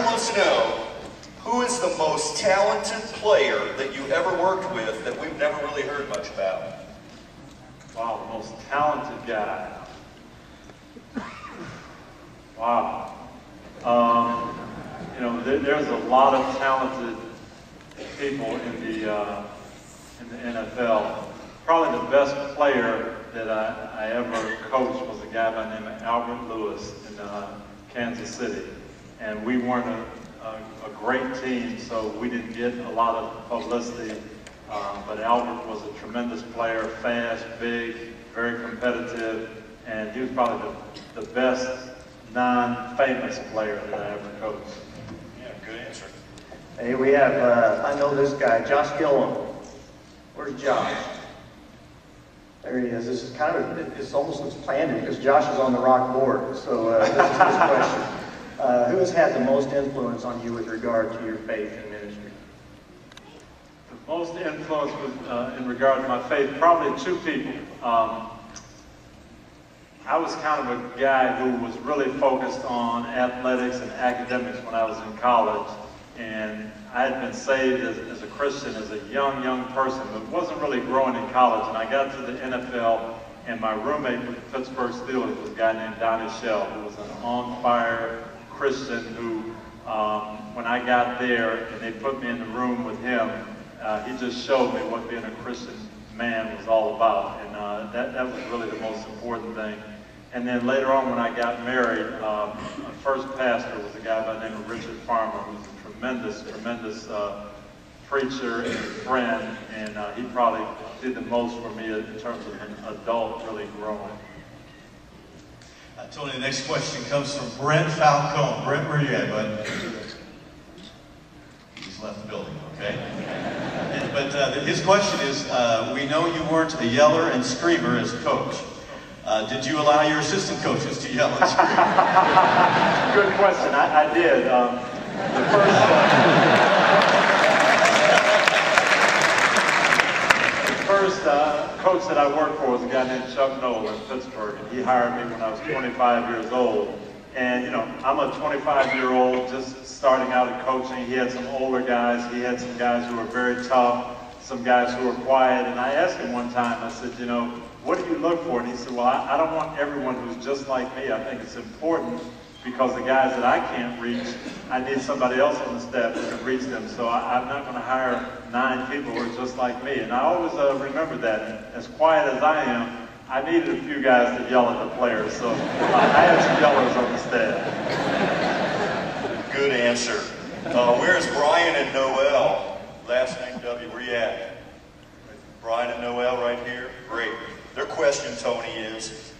wants to know, who is the most talented player that you ever worked with that we've never really heard much about? Wow, the most talented guy. Wow. You know, there's a lot of talented people in the NFL. Probably the best player that I ever coached was a guy by the name of Albert Lewis in Kansas City. And we weren't a great team, so we didn't get a lot of publicity. But Albert was a tremendous player, fast, big, very competitive, and he was probably the best non-famous player that I ever coached. Yeah, good answer. Hey, we have, I know this guy, Josh Gillum. Where's Josh? There he is. This is kind of, it's almost looks planned because Josh is on the rock board. So this is his question. Who has had the most influence on you with regard to your faith and ministry? The most influence was, in regard to my faith, probably two people. I was kind of a guy who was really focused on athletics and academics when I was in college. And I had been saved as a Christian as a young person, but wasn't really growing in college. And I got to the NFL, and my roommate with the Pittsburgh Steelers was a guy named Donnie Shell, who was an on-fire Christian who, when I got there and they put me in the room with him, he just showed me what being a Christian man was all about. And that was really the most important thing. And then later on when I got married, my first pastor was a guy by the name of Richard Farmer, who was a tremendous preacher and friend, and he probably did the most for me in terms of an adult really growing. Tony, the next question comes from Brent Falcone. Brent, where are you at, bud? He's left the building, okay? But his question is, we know you weren't a yeller and screamer as coach. Did you allow your assistant coaches to yell and scream? Good question. I did. The first coach that I worked for was a guy named Chuck Noll in Pittsburgh, and he hired me when I was 25 years old. And you know, I'm a 25-year-old just starting out in coaching. He had some older guys. He had some guys who were very tough, some guys who were quiet. And I asked him one time, I said, you know, what do you look for? And he said, well, I don't want everyone who's just like me. I think it's important because the guys that I can't reach, I need somebody else on the staff who can reach them. So I'm not going to hire 9 people who are just like me. And I always remember that. And as quiet as I am, I needed a few guys to yell at the players. So I had some yellers on the staff. Good answer. Where's Brian and Noel? Last name W. Where you at? Brian and Noel right here? Great. Their question, Tony, is,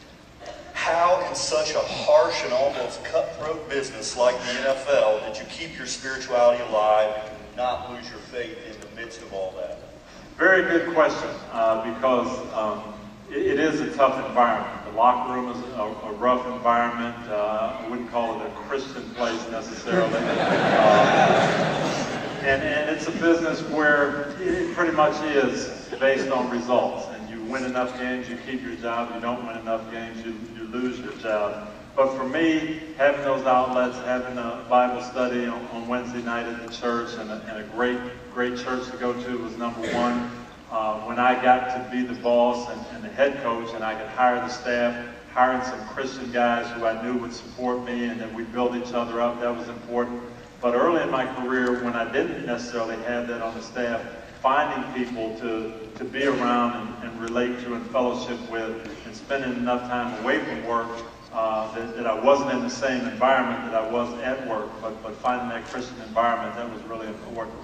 how in such a harsh and almost cutthroat business like the NFL did you keep your spirituality alive and not lose your faith in the midst of all that? Very good question, because it is a tough environment. The locker room is a rough environment. I wouldn't call it a Christian place necessarily. And it's a business where it pretty much is based on results. And you win enough games, you keep your job. You don't win enough games, you lose your job. But for me, having those outlets, having a Bible study on Wednesday night at the church, and a great church to go to was number one. When I got to be the boss and the head coach, and I could hire the staff, hiring some Christian guys who I knew would support me, and then we build each other up, that was important. But early in my career, when I didn't necessarily have that on the staff, finding people to be around and relate to and fellowship with, and spending enough time away from work that I wasn't in the same environment that I was at work, but finding that Christian environment, that was really important.